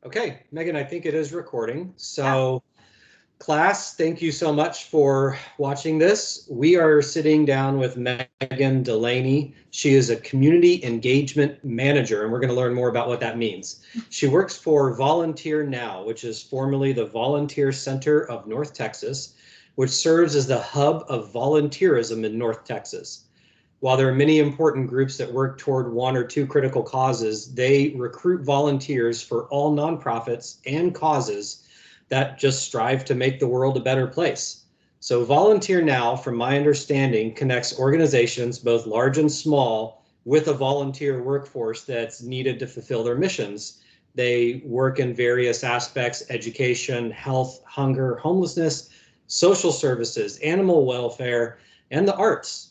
Okay, Megan, I think it is recording. So, class, thank you so much for watching this. We are sitting down with Megan Delaney. She is a community engagement manager, and we're going to learn more about what that means. She works for Volunteer Now, which is formerly the Volunteer Center of North Texas, which serves as the hub of volunteerism in North Texas. While there are many important groups that work toward one or two critical causes, they recruit volunteers for all nonprofits and causes that just strive to make the world a better place. So Volunteer Now, from my understanding, connects organizations, both large and small, with a volunteer workforce that's needed to fulfill their missions. They work in various aspects: education, health, hunger, homelessness, social services, animal welfare, and the arts.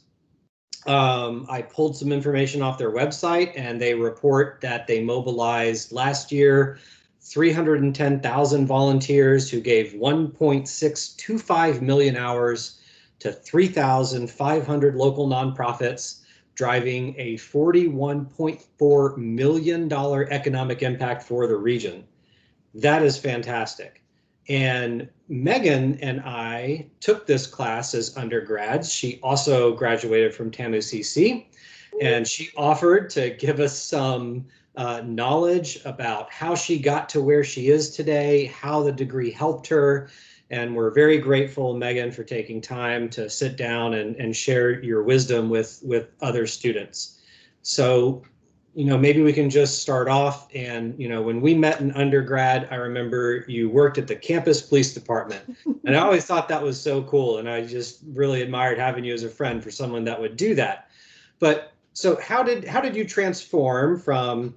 I pulled some information off their website, and they report that they mobilized last year 310,000 volunteers who gave 1.625 million hours to 3,500 local nonprofits, driving a $41.4 million economic impact for the region. That is fantastic. And Megan and I took this class as undergrads. She also graduated from TAMU-CC, and she offered to give us some knowledge about how she got to where she is today, how the degree helped her. And we're very grateful, Megan, for taking time to sit down and share your wisdom with other students. So maybe we can just start off. And, when we met in undergrad, I remember you worked at the campus police department. And I always thought that was so cool. And I just really admired having you as a friend for someone that would do that. But so how did you transform from,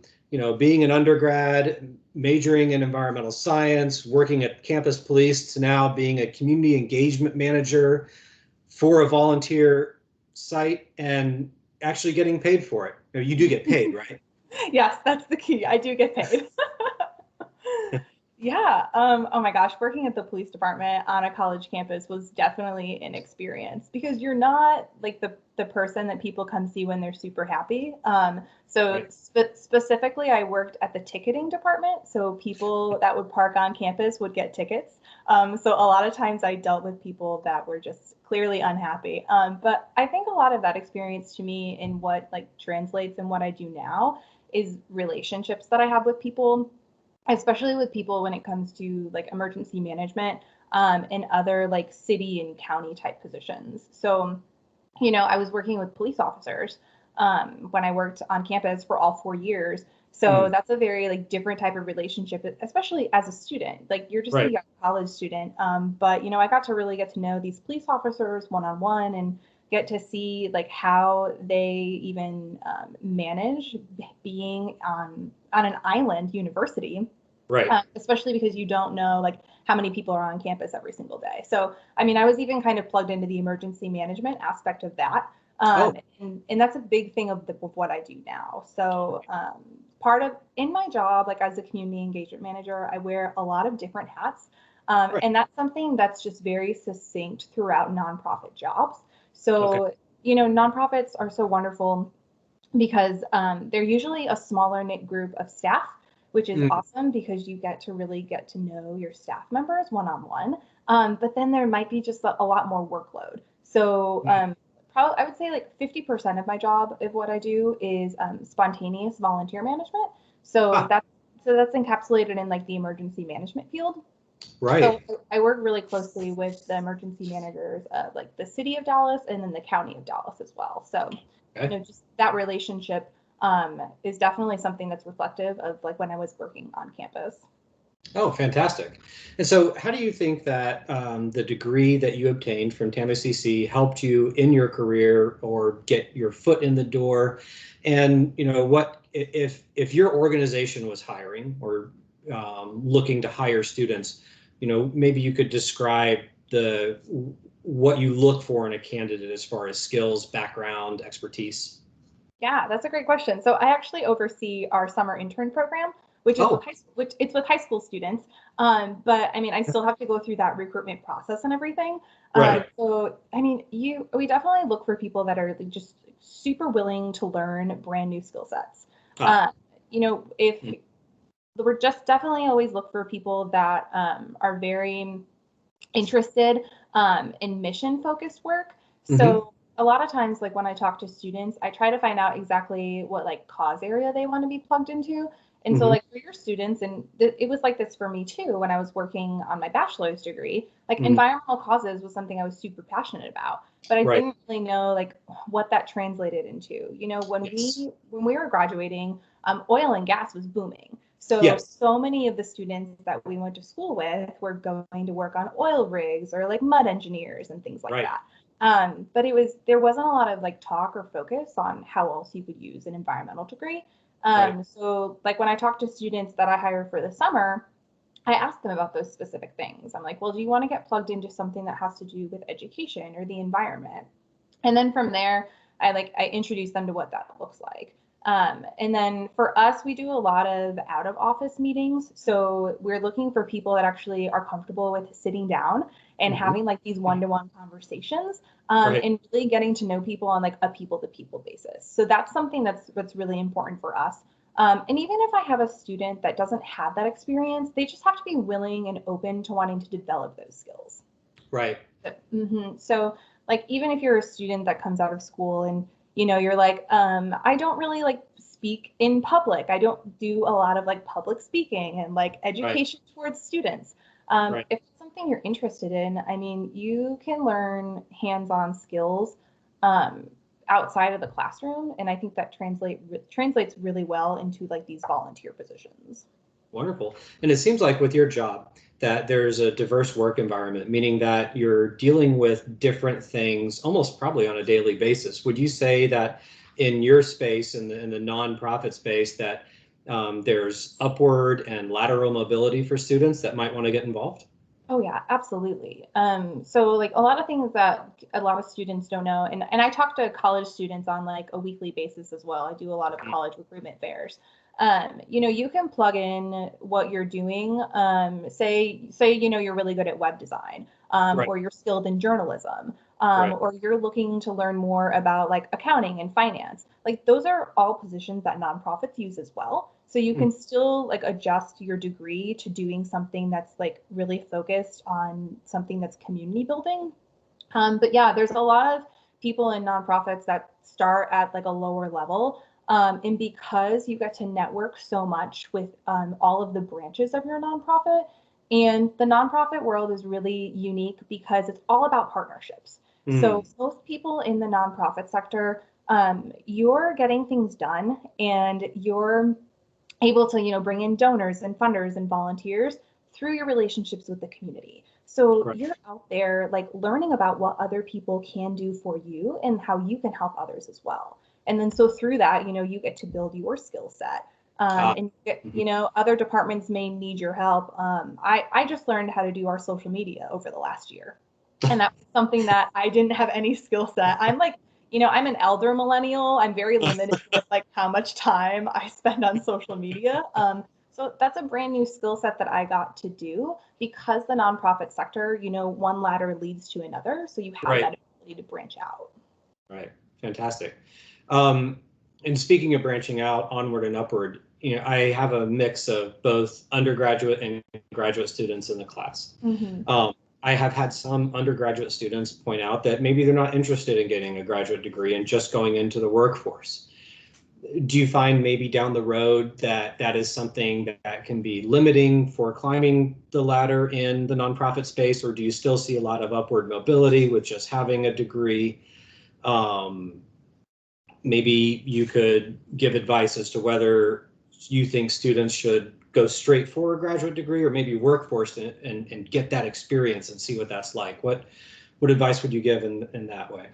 being an undergrad, majoring in environmental science, working at campus police, to now being a community engagement manager for a volunteer site and actually getting paid for it? You do get paid, right? Yes, that's the key. I do get paid. Yeah. Oh my gosh, working at the police department on a college campus was definitely an experience because you're not like the person that people come see when they're super happy. So Right. specifically, I worked at the ticketing department. So people that would park on campus would get tickets. So a lot of times I dealt with people that were just clearly unhappy. But I think a lot of that experience to me in what like translates in what I do now is relationships that I have with people, especially with people when it comes to like emergency management and other like city and county type positions. So, I was working with police officers when I worked on campus for all 4 years. So Mm, that's a very like different type of relationship, especially as a student. Like you're just a right. young college student, but I got to really get to know these police officers one on one and get to see like how they even manage being on an island university, Right. especially because you don't know like how many people are on campus every single day. So, I mean, I was even kind of plugged into the emergency management aspect of that. Oh, And that's a big thing of what I do now. So, part of in my job, like as a community engagement manager, I wear a lot of different hats. right. And that's something that's just very succinct throughout nonprofit jobs. Okay. So, nonprofits are so wonderful because they're usually a smaller knit group of staff, which is Mm, awesome because you get to really get to know your staff members one on one. But then there might be just a lot more workload. So mm, probably I would say like 50% of my job of what I do is spontaneous volunteer management. So ah, that's encapsulated in like the emergency management field. So right. I work really closely with the emergency managers of like the city of Dallas and then the county of Dallas as well. So, Okay. just that relationship is definitely something that's reflective of like when I was working on campus. Oh, fantastic. And so, how do you think that the degree that you obtained from TAMU-CC helped you in your career or get your foot in the door? And what if your organization was hiring or looking to hire students? Maybe you could describe the what you look for in a candidate as far as skills, background, expertise. Yeah, that's a great question. So I actually oversee our summer intern program, which is Oh, which it's with high school students. But I mean, I still have to go through that recruitment process and everything. right. So I mean, we definitely look for people that are like, just super willing to learn brand new skill sets. Ah, Uh, if mm, we're just definitely always look for people that are very interested in mission focused work. Hmm. So a lot of times, like when I talk to students, I try to find out exactly what like cause area they want to be plugged into. And so Hmm. like for your students, and it was like this for me too when I was working on my bachelor's degree, like Hmm. environmental causes was something I was super passionate about, but I Right. didn't really know like what that translated into. You know, Yes. when we were graduating, oil and gas was booming. So, Yes. so many of the students that we went to school with were going to work on oil rigs or like mud engineers and things like Right. that. But there wasn't a lot of like talk or focus on how else you could use an environmental degree. Right. So like when I talk to students that I hire for the summer, I ask them about those specific things. I'm like, well, do you want to get plugged into something that has to do with education or the environment? And then from there, I introduce them to what that looks like. And then for us, we do a lot of out of office meetings. So we're looking for people that actually are comfortable with sitting down and Hmm. having like these one-to-one conversations, Right. and really getting to know people on like a people-to-people basis. So that's something that's really important for us. And even if I have a student that doesn't have that experience, they just have to be willing and open to wanting to develop those skills. Right. So, like, even if you're a student that comes out of school and you're like, I don't really like speak in public. I don't do a lot of like public speaking and like Right. education towards students. Right. If it's something you're interested in, I mean, you can learn hands-on skills um, outside of the classroom, and I think that translates really well into like these volunteer positions. Wonderful. And it seems like with your job that there's a diverse work environment, meaning that you're dealing with different things almost probably on a daily basis. Would you say that in your space, in the nonprofit space, that there's upward and lateral mobility for students that might want to get involved? Oh yeah, absolutely. So like a lot of things that a lot of students don't know, and I talk to college students on like a weekly basis as well. I do a lot of college recruitment fairs. You can plug in what you're doing. Say you're really good at web design, Right. or you're skilled in journalism, Right. or you're looking to learn more about like accounting and finance. Like those are all positions that nonprofits use as well. So you Mm. can still like adjust your degree to doing something that's like really focused on something that's community building. But yeah, there's a lot of people in nonprofits that start at like a lower level. And because you get to network so much with all of the branches of your nonprofit, and the nonprofit world is really unique because it's all about partnerships. So Mm. most people in the nonprofit sector, you're getting things done and you're able to bring in donors and funders and volunteers through your relationships with the community. So Right. you're out there like learning about what other people can do for you and how you can help others as well. And then so through that, you get to build your skill set. Ah. And Mhm. other departments may need your help. I just learned how to do our social media over the last year, and that was something that I didn't have any skill set. I'm like, I'm an elder millennial. I'm very limited with like how much time I spend on social media. So that's a brand new skill set that I got to do because the nonprofit sector, one ladder leads to another. So you have Right. that ability to branch out. Right. Fantastic. Um, and speaking of branching out onward and upward, I have a mix of both undergraduate and graduate students in the class. Mm-hmm. Um, I have had some undergraduate students point out that maybe they're not interested in getting a graduate degree and just going into the workforce. Do you find maybe down the road that that is something that can be limiting for climbing the ladder in the nonprofit space, or do you still see a lot of upward mobility with just having a degree? Um, Maybe you could give advice as to whether you think students should go straight for a graduate degree or maybe workforce and get that experience and see what that's like. What advice would you give in that way?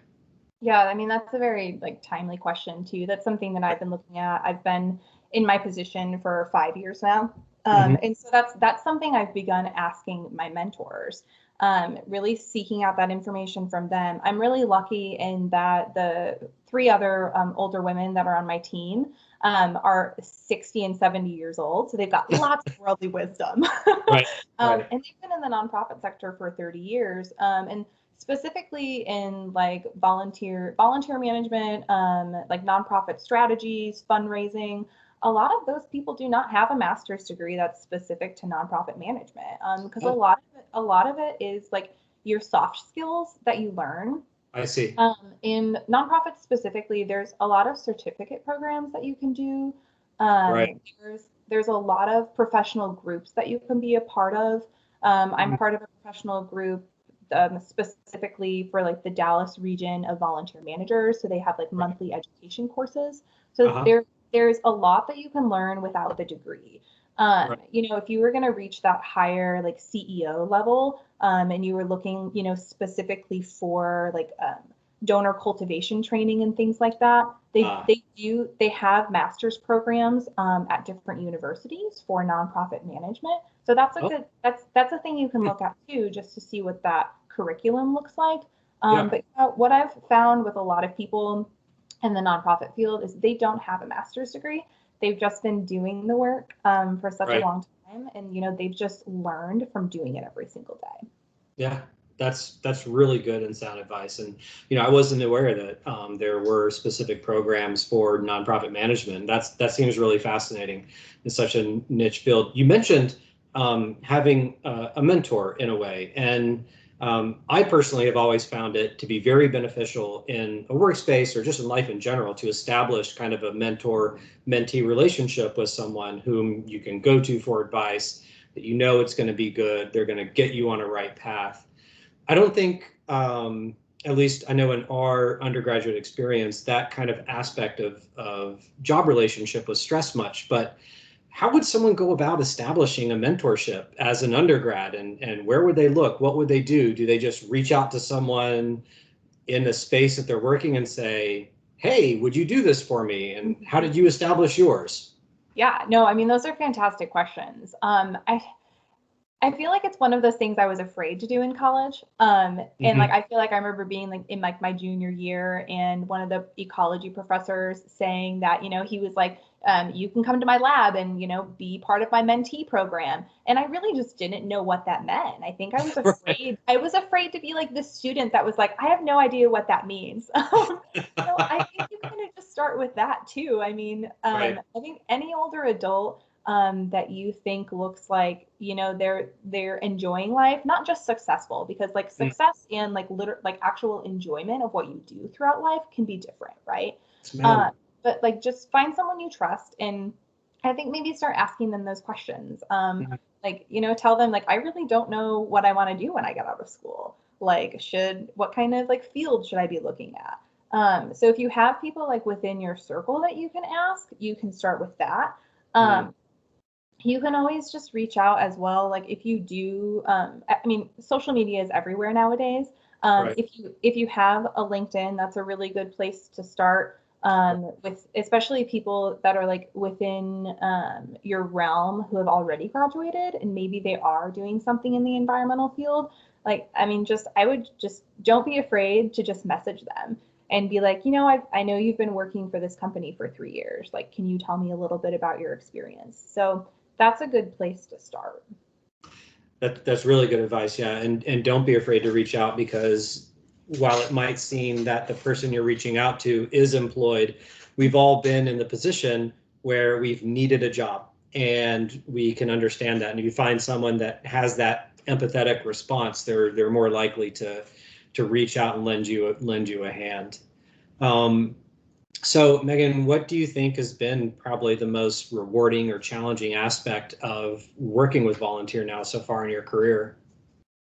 Yeah, I mean, that's a very like timely question too. That's something that I've been looking at. I've been in my position for 5 years now. Mm-hmm. And so that's something I've begun asking my mentors, really seeking out that information from them. I'm really lucky in that the three other older women that are on my team are 60 and 70 years old. So they've got lots of worldly wisdom. Right, right, And they've been in the nonprofit sector for 30 years. And specifically in like volunteer management, like nonprofit strategies, fundraising. a lot of those people do not have a master's degree that's specific to nonprofit management. Because Oh, a lot of it is like your soft skills that you learn. I see. In nonprofits specifically, there's a lot of certificate programs that you can do. Right. There's a lot of professional groups that you can be a part of. I'm Mhm. part of a professional group specifically for like the Dallas region of volunteer managers. So they have like Right. monthly education courses. So Uh-huh. there's a lot that you can learn without the degree. Right. If you were going to reach that higher like CEO level, and you were looking, specifically for like donor cultivation training and things like that, Uh, they have master's programs at different universities for nonprofit management. So oh, that's a thing you can hmm, look at too, just to see what that curriculum looks like. yeah. But what I've found with a lot of people in the nonprofit field is they don't have a master's degree. They've just been doing the work for such a Right. long time, and they've just learned from doing it every single day. Yeah, that's really good and sound advice. And I wasn't aware that there were specific programs for nonprofit management. That seems really fascinating in such a niche field. You mentioned having a mentor in a way, and I personally have always found it to be very beneficial in a workspace or just in life in general to establish kind of a mentor-mentee relationship with someone whom you can go to for advice, that it's going to be good. They're going to get you on a right path. I don't think, at least I know in our undergraduate experience, that kind of aspect of job relationship was stressed much. But how would someone go about establishing a mentorship as an undergrad, and where would they look? What would they do? Do they just reach out to someone in the space that they're working and say, hey, would you do this for me? And how Mhm. did you establish yours? Yeah, no, I mean, those are fantastic questions. I feel like it's one of those things I was afraid to do in college. And like Hmm. I feel like I remember being like in like my junior year and one of the ecology professors saying that, he was like, you can come to my lab and, be part of my mentee program. And I really just didn't know what that meant. I think I was Right. afraid. I was afraid to be like the student that was like, I have no idea what that means. So I think you kind of just start with that too. I mean, Right. I think any older adult that you think looks like they're enjoying life, not just successful, because like Mm, success and like actual enjoyment of what you do throughout life can be different, right? yes, uh, ma'am. but like just find someone you trust, and I think maybe start asking them those questions. Mhm. Like tell them like I really don't know what I want to do when I get out of school. Like what kind of like field should I be looking at? So if you have people like within your circle that you can ask, you can start with that. Mm, um, you can always just reach out as well. Like if you do, I mean, social media is everywhere nowadays. right. If you have a LinkedIn, that's a really good place to start. With especially people that are like within your realm who have already graduated and maybe they are doing something in the environmental field. Like, I mean, I would just don't be afraid to just message them and be like, I know you've been working for this company for 3 years. Like, can you tell me a little bit about your experience? So that's a good place to start. That's really good advice. Yeah, and don't be afraid to reach out, because while it might seem that the person you're reaching out to is employed, we've all been in the position where we've needed a job, and we can understand that. And if you find someone that has that empathetic response, they're more likely to reach out and lend you a hand. Um, So, Megan, what do you think has been probably the most rewarding or challenging aspect of working with volunteer now so far in your career?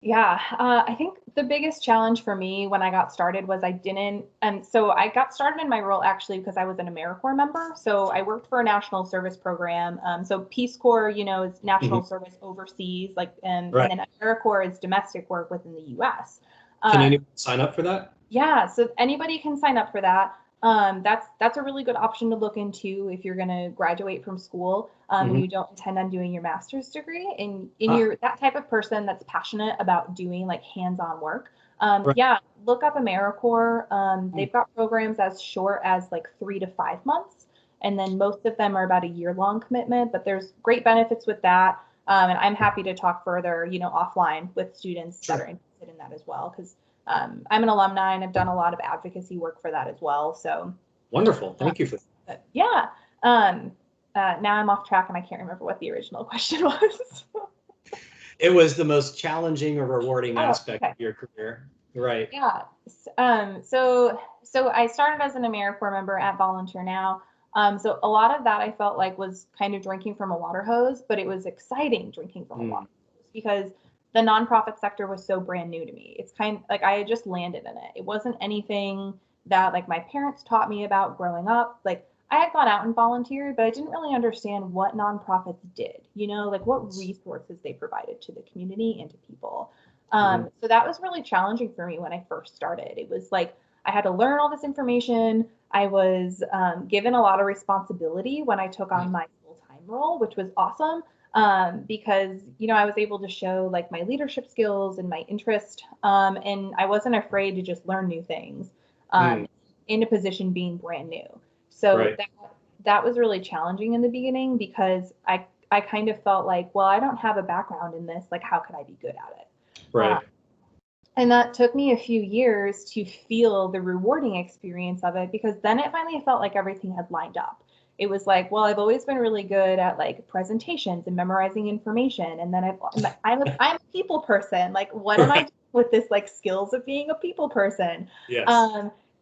Yeah, I think the biggest challenge for me when I got started was I didn't, and so I got started in my role actually because I was an AmeriCorps member. So I worked for a national service program. So Peace Corps, is national Mhm. service overseas, like, and Right. then AmeriCorps is domestic work within the U.S. Can Um, anyone sign up for that? Yeah, so anybody can sign up for that. That's a really good option to look into if you're going to graduate from school, and Hmm. you don't intend on doing your master's degree, and Ah, you're that type of person that's passionate about doing like hands-on work. right. Yeah, look up AmeriCorps. Mm. They've got programs as short as like 3 to 5 months, and then most of them are about a year-long commitment. But there's great benefits with that, and I'm happy to talk further, offline with students that are Sure. interested in that as well, because I'm an alumni and I've done a lot of advocacy work for that as well. So, Wonderful. uh, Thank you for but yeah. Um, now I'm off track and I can't remember what the original question was. It was the most challenging or rewarding Oh, aspect okay. of your career, right? Yeah. So I started as an AmeriCorps member at Volunteer Now. So a lot of that I felt like was kind of drinking from a water hose, but it was exciting drinking from a water hose because the nonprofit sector was so brand new to me. It's kind of like I had just landed in it. It wasn't anything that like my parents taught me about growing up. Like I had gone out and volunteered, but I didn't really understand what nonprofits did, like what resources they provided to the community and to people. So that was really challenging for me when I first started. It was like I had to learn all this information. I was given a lot of responsibility when I took on my full-time role, which was awesome because I was able to show like my leadership skills and my interest, and I wasn't afraid to just learn new things in a position being brand new. So Right. that was really challenging in the beginning because I kind of felt like, well, I don't have a background in this. Like, how could I be good at it? Right. And that took me a few years to feel the rewarding experience of it because then it finally felt like everything had lined up. It was like, well, I've always been really good at like presentations and memorizing information. And then I'm a people person. Like, what am I doing with this like skills of being a people person? Yes.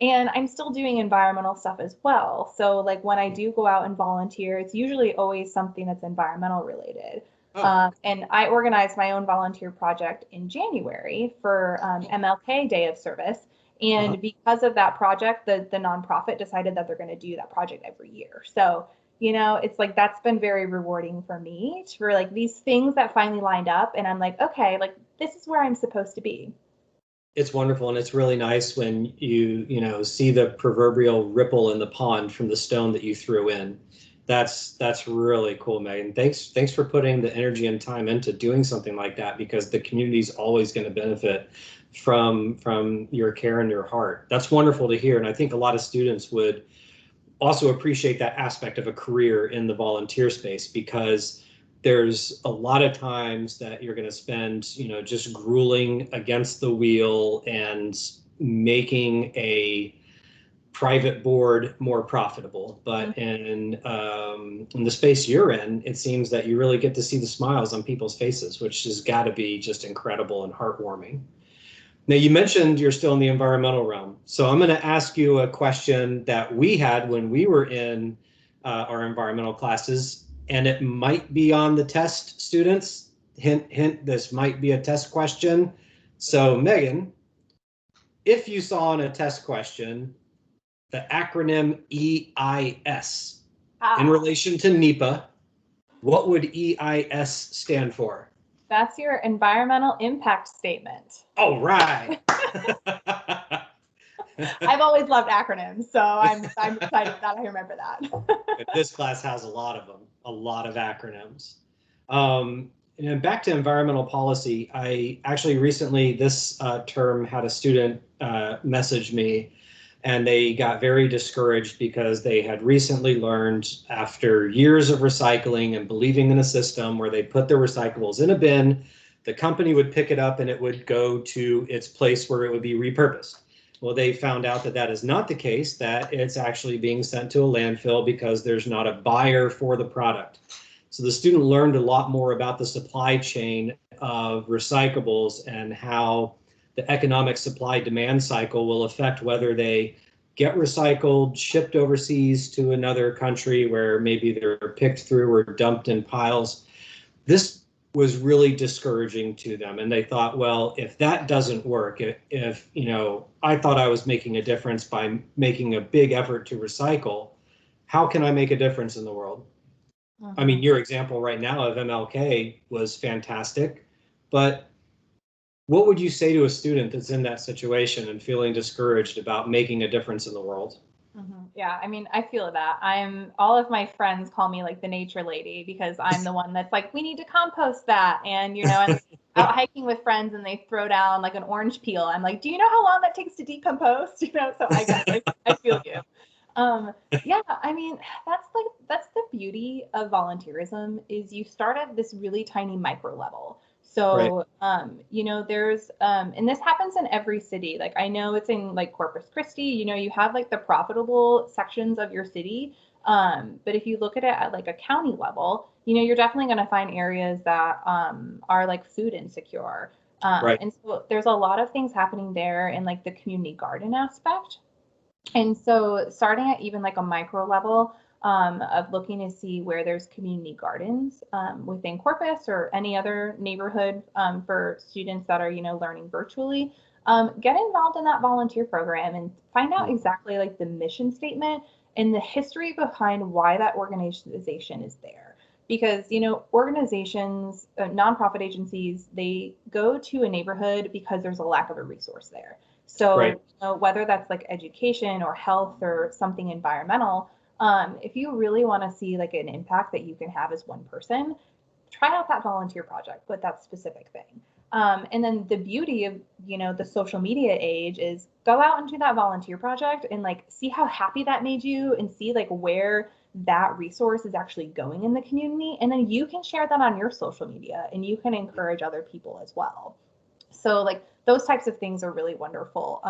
And I'm still doing environmental stuff as well. So like when I do go out and volunteer, it's usually always something that's environmental related. And I organized my own volunteer project in January for MLK Day of Service. And because of that project, the nonprofit decided that they're going to do that project every year. So, it's like that's been very rewarding for me for like these things that finally lined up. And I'm like, okay, like this is where I'm supposed to be. It's wonderful, and it's really nice when you see the proverbial ripple in the pond from the stone that you threw in. That's really cool, Megan. Thanks for putting the energy and time into doing something like that because the community's always going to benefit from your care and your heart. That's wonderful to hear, and I think a lot of students would also appreciate that aspect of a career in the volunteer space because there's a lot of times that you're going to spend, just grueling against the wheel and making a private board more profitable. But in the space you're in, it seems that you really get to see the smiles on people's faces, which has got to be just incredible and heartwarming. Now, you mentioned you're still in the environmental realm. So I'm going to ask you a question that we had when we were in our environmental classes, and it might be on the test, students. Hint, hint, this might be a test question. So, Megan, if you saw in a test question the acronym EIS in relation to NEPA, what would EIS stand for? That's your environmental impact statement. All right. I've always loved acronyms, so I'm excited that I remember that. This class has a lot of them, a lot of acronyms. And back to environmental policy, I actually recently this term had a student message me, and they got very discouraged because they had recently learned after years of recycling and believing in a system where they put their recyclables in a bin, the company would pick it up and it would go to its place where it would be repurposed. Well, they found out that that is not the case, that it's actually being sent to a landfill because there's not a buyer for the product. So the student learned a lot more about the supply chain of recyclables and how the economic supply demand cycle will affect whether they get recycled, shipped overseas to another country where maybe they're picked through or dumped in piles. This was really discouraging to them. And they thought, well, if that doesn't work, if I thought I was making a difference by making a big effort to recycle, how can I make a difference in the world? I mean, your example right now of MLK was fantastic, but what would you say to a student that's in that situation and feeling discouraged about making a difference in the world? Yeah, I mean, I feel that. All of my friends call me like the nature lady because I'm the one that's like, we need to compost that. And, I'm out hiking with friends and they throw down like an orange peel. I'm like, do you know how long that takes to decompose? So I feel you. Yeah, I mean, that's the beauty of volunteerism is you start at this really tiny micro level. So, there's, and this happens in every city. Like I know it's in like Corpus Christi, you have like the profitable sections of your city. But if you look at it at like a county level, you're definitely going to find areas that are like food insecure. Right. And so there's a lot of things happening there in like the community garden aspect. And so starting at even like a micro level of looking to see where there's community gardens within Corpus or any other neighborhood for students that are, learning virtually, get involved in that volunteer program and find out exactly like the mission statement and the history behind why that organization is there. Because, organizations, nonprofit agencies, they go to a neighborhood because there's a lack of a resource there. So Right. whether that's like education or health or something environmental, if you really want to see like an impact that you can have as one person, try out that volunteer project with that specific thing. And then the beauty of, the social media age is go out and do that volunteer project and like see how happy that made you and see like where that resource is actually going in the community. And then you can share that on your social media and you can encourage other people as well. So like those types of things are really wonderful.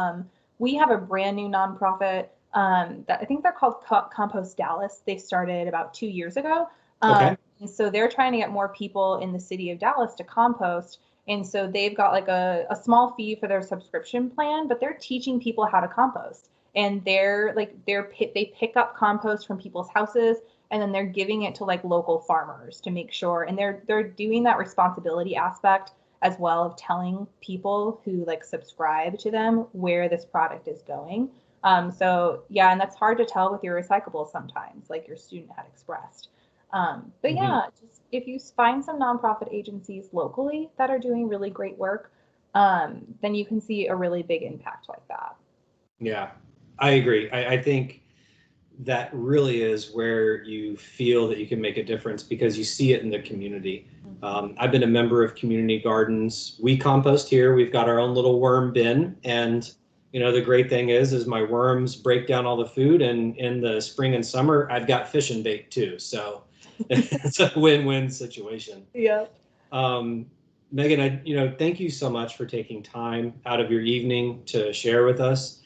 We have a brand new nonprofit that I think they're called Compost Dallas. They started about 2 years ago. Okay. And so they're trying to get more people in the city of Dallas to compost. And so they've got like a small fee for their subscription plan, but they're teaching people how to compost. And they pick up compost from people's houses and then they're giving it to like local farmers to make sure. And they're doing that responsibility aspect as well of telling people who like subscribe to them where this product is going. So yeah, and that's hard to tell with your recyclables sometimes, like your student had expressed. But yeah, just if you find some nonprofit agencies locally that are doing really great work, then you can see a really big impact like that. Yeah, I agree. I think that really is where you feel that you can make a difference because you see it in the community. I've been a member of community gardens. We compost here. We've got our own little worm bin, and the great thing is my worms break down all the food, and in the spring and summer, I've got fish and bait too. So it's a win-win situation. Yeah. Meghan, thank you so much for taking time out of your evening to share with us.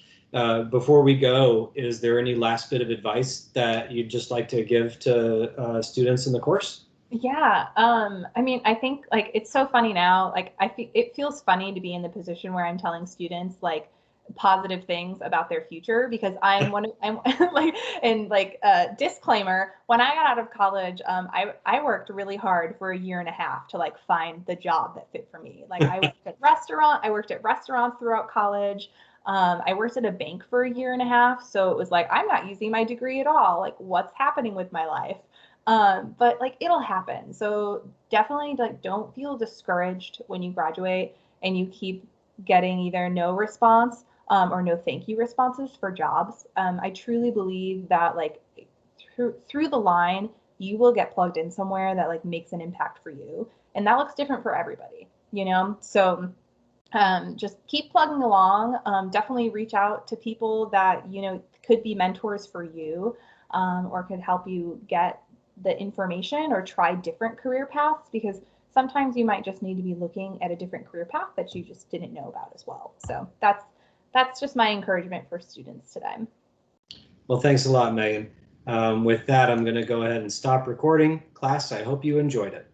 Before we go, is there any last bit of advice that you'd just like to give to students in the course? Yeah. I mean, I think like it's so funny now. Like it feels funny to be in the position where I'm telling students like positive things about their future because I'm like and like disclaimer, when I got out of college, I worked really hard for a year and a half to like find the job that fit for me. Like I worked at restaurants throughout college. I worked at a bank for a year and a half. So it was like, I'm not using my degree at all. Like, what's happening with my life? But like, it'll happen. So definitely like, don't feel discouraged when you graduate and you keep getting either no response or no thank you responses for jobs. I truly believe that like through the line, you will get plugged in somewhere that like makes an impact for you. And that looks different for everybody. So just keep plugging along. Definitely reach out to people that could be mentors for you or could help you get the information or try different career paths because sometimes you might just need to be looking at a different career path that you just didn't know about as well. So that's just my encouragement for students today. Well, thanks a lot, Meghan. With that, I'm going to go ahead and stop recording. Class, I hope you enjoyed it.